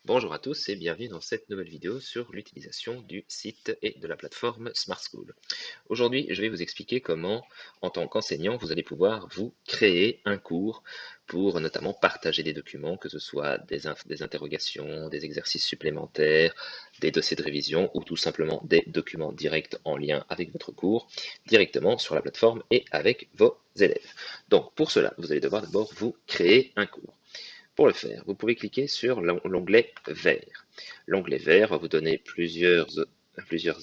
Bonjour à tous et bienvenue dans cette nouvelle vidéo sur l'utilisation du site et de la plateforme Smart School. Aujourd'hui, je vais vous expliquer comment, en tant qu'enseignant, vous allez pouvoir vous créer un cours pour notamment partager des documents, que ce soit des interrogations, des exercices supplémentaires, des dossiers de révision ou tout simplement des documents directs en lien avec votre cours, directement sur la plateforme et avec vos élèves. Donc pour cela, vous allez devoir d'abord vous créer un cours. Pour le faire, vous pouvez cliquer sur l'onglet Vert. L'onglet Vert va vous donner plusieurs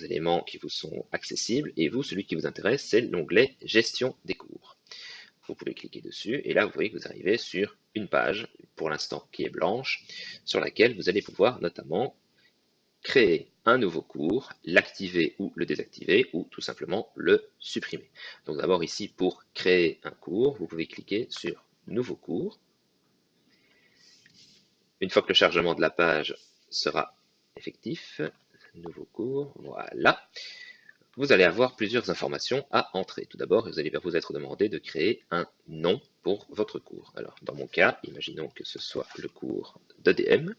éléments qui vous sont accessibles et vous, celui qui vous intéresse, c'est l'onglet Gestion des cours. Vous pouvez cliquer dessus et là, vous voyez que vous arrivez sur une page, pour l'instant qui est blanche, sur laquelle vous allez pouvoir notamment créer un nouveau cours, l'activer ou le désactiver ou tout simplement le supprimer. Donc d'abord ici, pour créer un cours, vous pouvez cliquer sur Nouveau cours. Une fois que le chargement de la page sera effectif, nouveau cours, voilà, vous allez avoir plusieurs informations à entrer. Tout d'abord, vous allez vous être demandé de créer un nom pour votre cours. Alors, dans mon cas, imaginons que ce soit le cours d'EDM,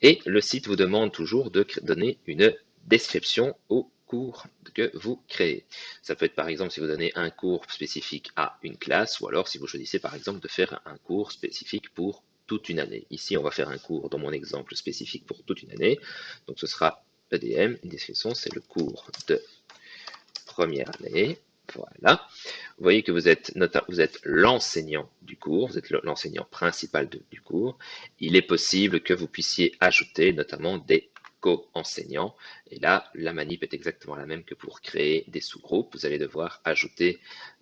et le site vous demande toujours de donner une description au cours que vous créez. Ça peut être par exemple si vous donnez un cours spécifique à une classe, ou alors si vous choisissez par exemple de faire un cours spécifique pour toute une année. Ici, on va faire un cours dans mon exemple spécifique pour toute une année. Donc ce sera EDM, une description, c'est le cours de première année. Voilà. Vous voyez que vous êtes l'enseignant du cours, vous êtes l'enseignant principal du cours. Il est possible que vous puissiez ajouter notamment des co-enseignants. Et là, la manip est exactement la même que pour créer des sous-groupes. Vous allez devoir ajouter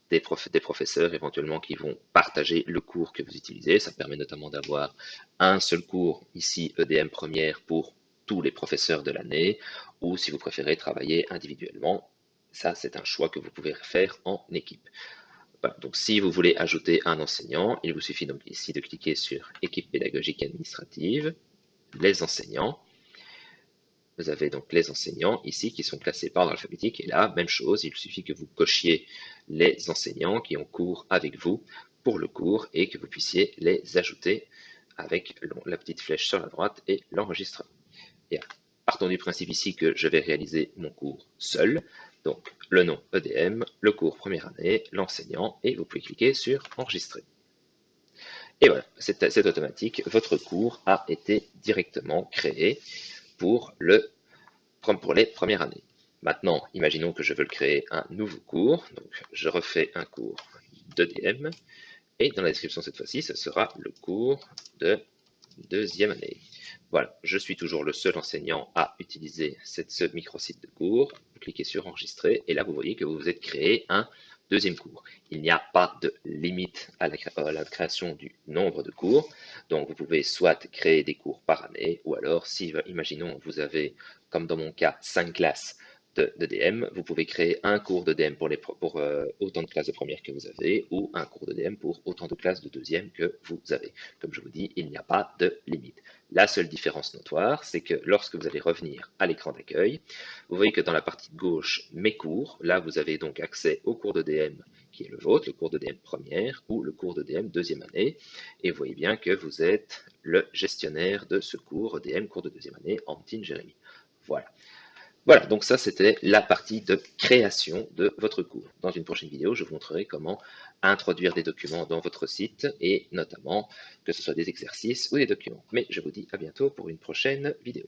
des professeurs éventuellement qui vont partager le cours que vous utilisez. Ça permet notamment d'avoir un seul cours, ici EDM première, pour tous les professeurs de l'année, ou si vous préférez travailler individuellement, ça c'est un choix que vous pouvez faire en équipe. Voilà, donc si vous voulez ajouter un enseignant, il vous suffit donc ici de cliquer sur équipe pédagogique administrative, les enseignants. Vous avez donc les enseignants ici qui sont classés par ordre alphabétique et là, même chose, il suffit que vous cochiez les enseignants qui ont cours avec vous pour le cours et que vous puissiez les ajouter avec la petite flèche sur la droite et l'enregistrement. Et partons du principe ici que je vais réaliser mon cours seul. Donc le nom EDM, le cours première année, l'enseignant, et vous pouvez cliquer sur enregistrer. Et voilà, c'est automatique, votre cours a été directement créé pour, pour les premières années. Maintenant, imaginons que je veux créer un nouveau cours, donc je refais un cours d'EDM, et dans la description cette fois-ci, ce sera le cours de deuxième année. Voilà, je suis toujours le seul enseignant à utiliser ce micro-site de cours. Vous cliquez sur enregistrer et là vous voyez que vous vous êtes créé un deuxième cours. Il n'y a pas de limite à la création du nombre de cours. Donc vous pouvez soit créer des cours par année ou alors si, imaginons, vous avez, comme dans mon cas, 5 classes de DM, vous pouvez créer un cours de DM pour autant de classes de première que vous avez ou un cours de DM pour autant de classes de deuxième que vous avez. Comme je vous dis, il n'y a pas de limite. La seule différence notoire, c'est que lorsque vous allez revenir à l'écran d'accueil, vous voyez que dans la partie gauche, mes cours, là vous avez donc accès au cours de DM qui est le vôtre, le cours de DM première ou le cours de DM deuxième année. Et vous voyez bien que vous êtes le gestionnaire de ce cours DM cours de deuxième année, Antine Jérémy. Voilà. Voilà, donc ça c'était la partie de création de votre cours. Dans une prochaine vidéo, je vous montrerai comment introduire des documents dans votre site et notamment que ce soit des exercices ou des documents. Mais je vous dis à bientôt pour une prochaine vidéo.